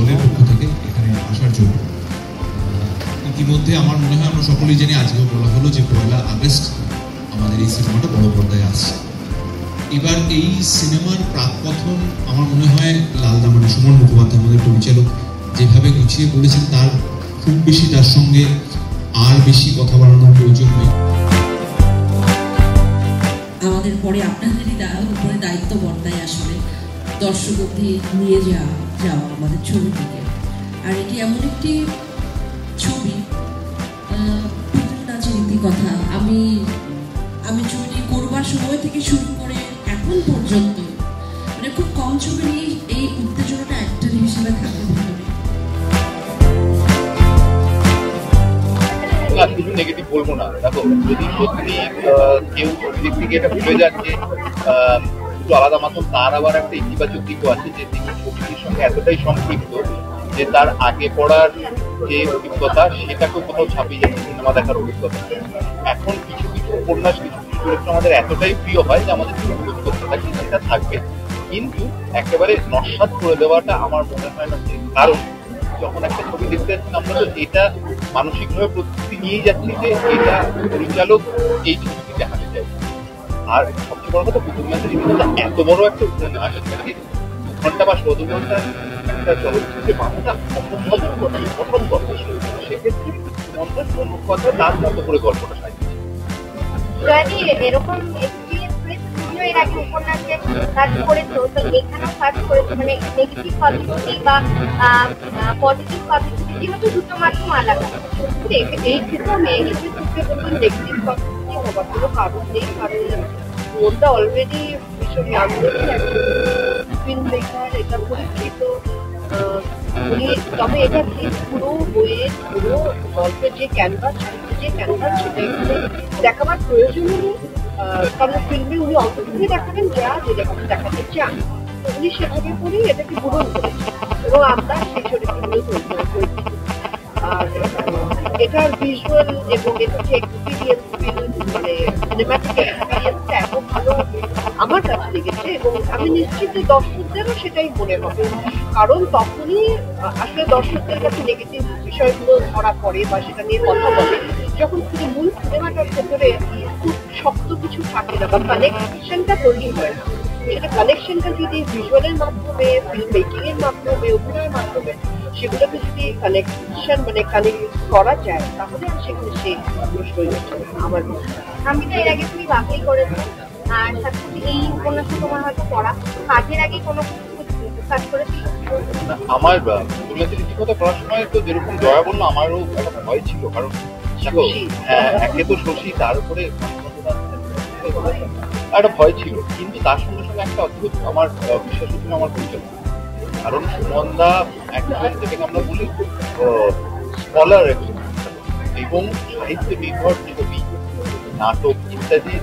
দলের পক্ষ থেকে এখানে আসার জন্য। ইতিমধ্যে আমার মনে হয় আমরা সকলেই জেনে আজকেও বলা হলো যে 1 আগস্ট আমাদের এই সিনেমাটা বড় পর্দায় আসছে। এবার এই সিনেমার প্রাকপথন আমার মনে হয় লালদা মানে সুমন মুখোপাধ্যায় আমাদের পরিচালক যেভাবে গুছিয়ে বলেছেন তার খুব বেশি তার সঙ্গে আর বেশি কথা বাড়ানোর প্রয়োজন নেই। আমাদের পরে আপনাদেরই উপরে দায়িত্ব বর্তায় আসলে দর্শক অবধি নিয়ে যাওয়া আমাদের ছবিটিকে। আর এটি এমন একটি ছবি, নাচের কথা আমি ছবিটি করবার সময় থেকে শুরু করে এখন পর্যন্ত মানে খুব কম ছবি নিয়ে এই উত্তেজনাটা অ্যাক্টর হিসেবে থাকে ভিতরে। কিছু নেগেটিভ বলবো না। দেখো, যদি সত্যি কেউ দিক থেকে এটা ভুলে যাচ্ছে একটু আলাদা মাত্র, তার আবার একটা ইতিবাচক দিকও আছে যে তিনি ছবিটির সঙ্গে এতটাই সম্পৃক্ত যে তার আগে পড়ার যে অভিজ্ঞতা সেটাকেও কোথাও ছাপিয়ে যাচ্ছে সিনেমা দেখার অভিজ্ঞতা। এখন কিছু কিছু উপন্যাস কিছু কিছু চরিত্র আমাদের এতটাই প্রিয় হয় যে আমাদের অনুভব করতে থাকি, সেটা থাকবে, কিন্তু একেবারে নস্বাত করে দেওয়াটা আমার মনে হয় না। কারণ যখন একটা ছবি দেখতে যাচ্ছি আমরা তো এটা মানসিকভাবে প্রস্তুতি নিয়েই যাচ্ছি যে এটা পরিচালক এই ছবিটি দেখাতে চাই। আর সবচেয়ে বড় কথা পুতুলনাথের ইতিহাসটা এত বড় একটা উপন্যাস, 2 ঘন্টা বা 14 ঘন্টা একটা চলচ্চিত্রে বানাটা অসম্ভব অসম্ভব। সেক্ষেত্রে সুমনদার কথা তার মতো করে গল্পটা সাজিয়েছে। এরকম এর আগে উপন্যাসে সার্চ করেছো, তো এখানেও সার্চ করেছো, মানে নেগেটিভ পাবলিসিটি বা পজিটিভ পাবলিসিটি যেহেতু দুটো মাধ্যম আলাদা। এই ক্ষেত্রে আমি নেগেটিভ নেগেটিভ পাবলিসিটি হবার কোনো কারণ নেই, কারণ ওটা অলরেডি ভীষণ ফিল্ম মেকার, এটা পরিচিত উনি। তবে এটা পুরো বইয়ের পুরো গল্পের যে ক্যানভাস, সেটা এখানে দেখাবার প্রয়োজন নেই, কারণ ফিল্মে উনি অন্তর্ভুক্তি দেখাবেন যা যেরকম দেখাতে চান, উনি সেভাবে করেই এটাকে পূরণ করেছেন এবং আমরা সেই চরিত্রগুলো তৈরি করেছি। আর এটার ভিজুয়াল এবং এটা যে এক্সপিরিয়েন্স মানে সিনেমাটিক এক্সপিরিয়েন্সটা এত ভালো আমার কাছে লেগেছে এবং আমি নিশ্চিত যে দর্শকদেরও সেটাই মনে হবে, কারণ তখনই আসলে দর্শকদের কাছে নেগেটিভ বিষয়গুলো ধরা পড়ে বা সেটা নিয়ে কথা বলে যখন মূল সিনেমাটার ভেতরে খুব শক্ত কিছু থাকে না বা কানেকশনটা তৈরি হয় না। সেটা কানেকশনটা যদি ভিজুয়ালের মাধ্যমে, ফিল্ম মেকিং এর মাধ্যমে, অভিনয়ের মাধ্যমে সেগুলোকে যদি কানেকশন মানে কানেক্ট করা যায় তাহলে সেখানে সেই প্রশ্ন আমার। আমি তো এর আগে তুমি বাকি করেছো আর সাথে এই উপন্যাসটা তোমার হয়তো পড়া, কাজের আগে কোনো কাজ করেছি। আমার কথা পড়ার সময় তো যেরকম জয়া বললো আমারও একটা ভয় ছিল, কারণ একে তো শশী, তার উপরে একটা ভয় ছিল, কিন্তু তার সঙ্গে সঙ্গে একটা অদ্ভুত আমার বিশ্বাস ছিল আমার পরিচালক। কারণ সুমনদা একজন যেটাকে আমরা বলি স্কলার এবং সাহিত্য নির্ভর ছবি, নাটক ইত্যাদি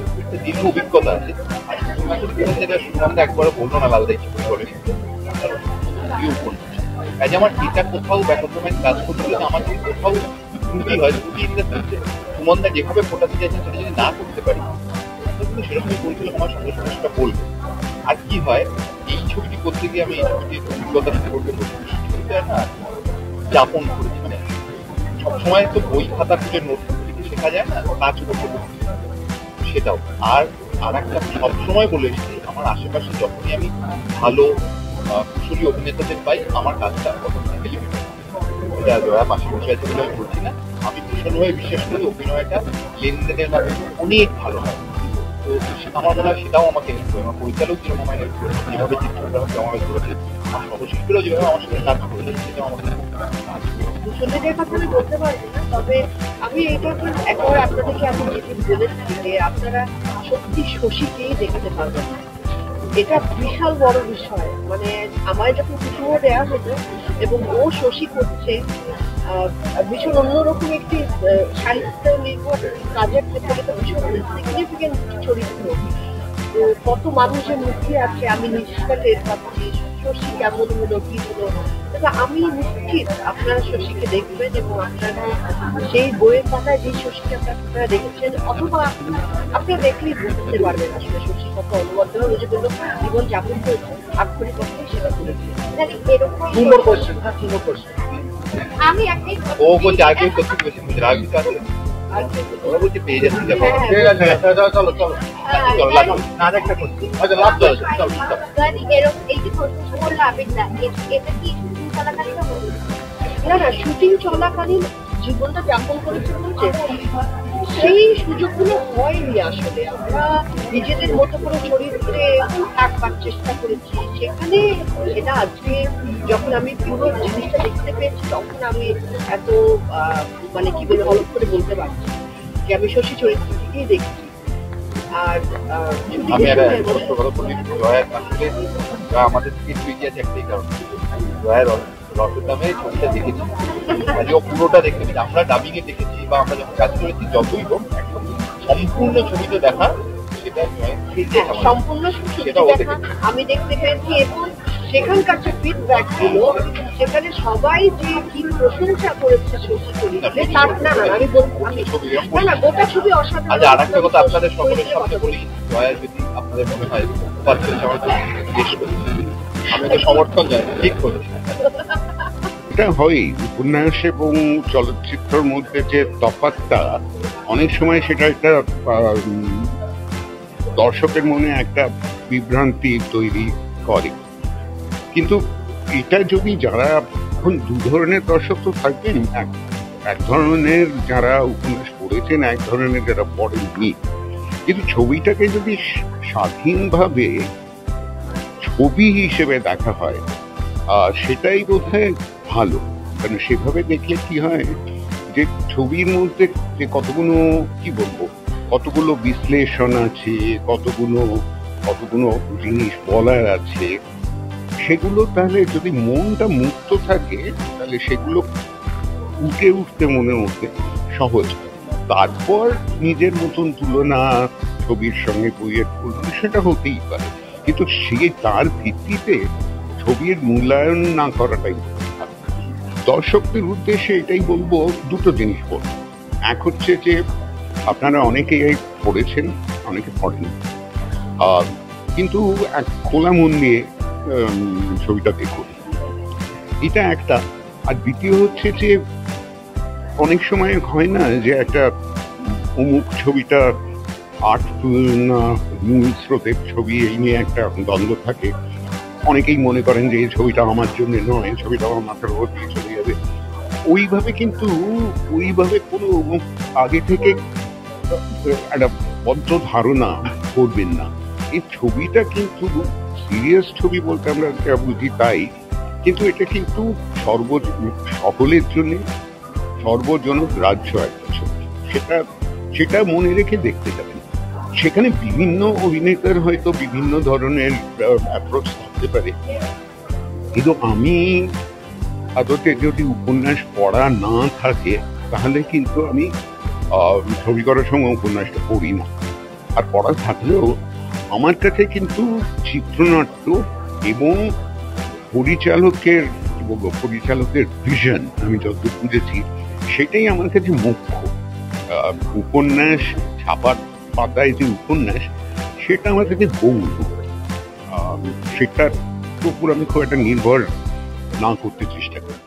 দীর্ঘ অভিজ্ঞতা আছে। আর যেটা সুমনদা একবারও বললো না লালদাই ছবি করে, কাজে আমার এটা কোথাও ব্যাকরণের কাজ করতে গেলে আমার যদি কোথাও ত্রুটি হয়, ত্রুটি সুমনদা যেভাবে ফোটাতে চাইছেন সেটা যদি না করতে পারি কিন্তু সেরকমই পরিচালক আমার সঙ্গে সঙ্গে সেটা বলবে। আর কি হয়, এই ছবিটি করতে গিয়ে আমি এই ছবিটির অভিজ্ঞতা সম্পর্কে ছবিটা না যাপন করেছি, মানে সবসময় তো বই খাতা খুঁজে নোট লিখে শেখা যায় না, কাজ করতে সেটাও। আর একটা সবসময় বলে এসেছি, আমার আশেপাশে যখনই আমি ভালো কুশলী অভিনেতাদের পাই আমার কাজটা এটা জয়া পাশে বসে আছে বলে আমি বলছি না, আমি ভীষণভাবে বিশ্বাস করি অভিনয়টা লেনদেনের মাধ্যমে অনেক ভালো হয়। তো আমার মনে হয় সেটাও আমাকে হেল্প করে, আমার পরিচালক যেরকম আমায় হেল্প করেছে, যেভাবে চিত্রগ্রাহক আমাকে করেছে, আমার সহশিল্পীরাও যেভাবে আমার সঙ্গে কাজ করেছে সেটাও আমাকে কুশলীদের কথা আমি বলতে পারবো না, তবে আমি এইটা একবার আপনাদেরকে আমি যেদিন বলেছি যে আপনারা সত্যি শশীকেই দেখতে পারবেন, এটা বিশাল বড় বিষয়। মানে আমায় যখন কুসুমও দেওয়া হতো এবং ও শশী করছে ভীষণ অন্যরকম একটি সাহিত্য নির্ভর কাজের ক্ষেত্রে ভীষণ সিগনিফিকেন্ট চরিত্র, কত মানুষের মুখে আছে আমি নিশ্চিত টের পাচ্ছি শশী কেমন হলো কি হলো। আমি নিশ্চিত আপনারা শশীকে দেখবেন এবং আপনারা সেই বইয়ের পাতায় যে শশীকে আপনারা দেখেছেন অথবা আপনারা দেখলেই বুঝতে পারবেন আসলে শশী কত অনুবদ্ধ যেগুলো জীবন যাপন করেছে আক্ষরিক অর্থে অভিনয় করেছে, জানি এরকম আমি একটাই ও বলছে আগে করতে বলছি বুঝে আগে কাছে ওরা বলছে পেয়ে যাচ্ছি যাবো চলো চলো না একটা করছি আচ্ছা লাভ চলো চলো জানি এরকম এই যে প্রশ্ন করলো আবেদটা এটা কি শুটিং চলাকালীন না না শুটিং চলাকালীন জীবনটা যাপন করেছিল যে সেই সুযোগগুলো হয়নি আসলে। আমরা নিজেদের মতো করে চরিত্রে থাকবার চেষ্টা করেছি, সেখানে সেটা আজকে যখন আমি পুরো জিনিসটা দেখতে পেয়েছি তখন আমি এত মানে কি বলে হলফ করে বলতে পারছি যে আমি শশী চরিত্রটিকেই দেখছি। আর আমি আমাদের কিন্তু ইতিহাস একটাই কারণ রয়ের রসদামে ছবিটা দেখেছি, পুরোটা দেখতে পেয়েছি, আমরা ডাবিং এ দেখেছি বা আমরা যখন কাজ করেছি যতই হোক একদম সম্পূর্ণ ছবিটা দেখা সেটা সম্পূর্ণ সেটা দেখা আমি দেখতে পেয়েছি। এবং সেখানকার যে ফিডব্যাক গুলো সেখানে সবাই যে কি প্রশংসা করেছে শশী চরিত্রে তার না না আমি না না গোটা ছবি অসাধারণ। আচ্ছা আর একটা কথা আপনাদের সকলের সামনে বলি, রয়ের যদি আপনাদের মনে হয় আমি তো সমর্থন জানি ঠিক করেছি। এটা হয় উপন্যাস এবং চলচ্চিত্রের মধ্যে যে তফাৎটা অনেক সময় সেটা একটা দর্শকের মনে একটা বিভ্রান্তি তৈরি করে, কিন্তু এটা যদি যারা এখন দু ধরনের দর্শক তো থাকবেন, এক ধরনের যারা উপন্যাস পড়েছেন, এক ধরনের যারা পড়েননি, কিন্তু ছবিটাকে যদি স্বাধীনভাবে ছবি হিসেবে দেখা হয় সেটাই বোধহয় ভালো। কারণ সেভাবে দেখলে কি হয় যে ছবির মধ্যে যে কতগুলো কি বলবো কতগুলো বিশ্লেষণ আছে, কতগুলো জিনিস বলার আছে, সেগুলো তাহলে যদি মনটা মুক্ত থাকে তাহলে সেগুলো উঠতে মনের মধ্যে সহজ। তারপর নিজের মতন তুলনা ছবির সঙ্গে বইয়ের তুলনা সেটা হতেই পারে, কিন্তু সে তার ভিত্তিতে ছবির মূল্যায়ন না করাটাই দর্শকদের উদ্দেশ্যে এটাই বলবো। দুটো জিনিস বলবো, এক হচ্ছে যে আপনারা অনেকেই পড়েছেন, অনেকে পড়েন, কিন্তু এক খোলা মন দিয়ে ছবিটা দেখুন, এটা একটা। আর দ্বিতীয় হচ্ছে যে অনেক সময় হয় না যে একটা অমুক ছবিটা আর্ট না মূল স্রোতের ছবি, এই নিয়ে একটা দ্বন্দ্ব থাকে। অনেকেই মনে করেন যে এই ছবিটা আমার জন্য নয়, ছবিটা আমার মাথার উপর দিয়ে চলে যাবে। ওইভাবে কোনো আগে থেকে একটা বদ্ধ ধারণা করবেন না। এই ছবিটা কিন্তু সিরিয়াস ছবি বলতে আমরা বুঝি তাই, কিন্তু এটা কিন্তু সকলের জন্য সর্বজনগ্রাহ্য একটা ছবি, সেটা মনে রেখে দেখতে যাবেন। সেখানে বিভিন্ন অভিনেতার হয়তো বিভিন্ন ধরনের অ্যাপ্রোচ থাকতে পারে, কিন্তু আমি আদতে যদি উপন্যাস পড়া না থাকে তাহলে কিন্তু আমি ছবি করার সময় উপন্যাসটা পড়ি না। আর পড়া থাকলেও আমার কাছে কিন্তু চিত্রনাট্য এবং পরিচালকের ভিশন আমি যত বুঝেছি সেটাই আমার কাছে মুখ্য। উপন্যাস ছাপার পাতায় যে উপন্যাস সেটা আমার কাছে গৌণ, সেটার উপর আমি খুব একটা নির্ভর না করতে চেষ্টা করি।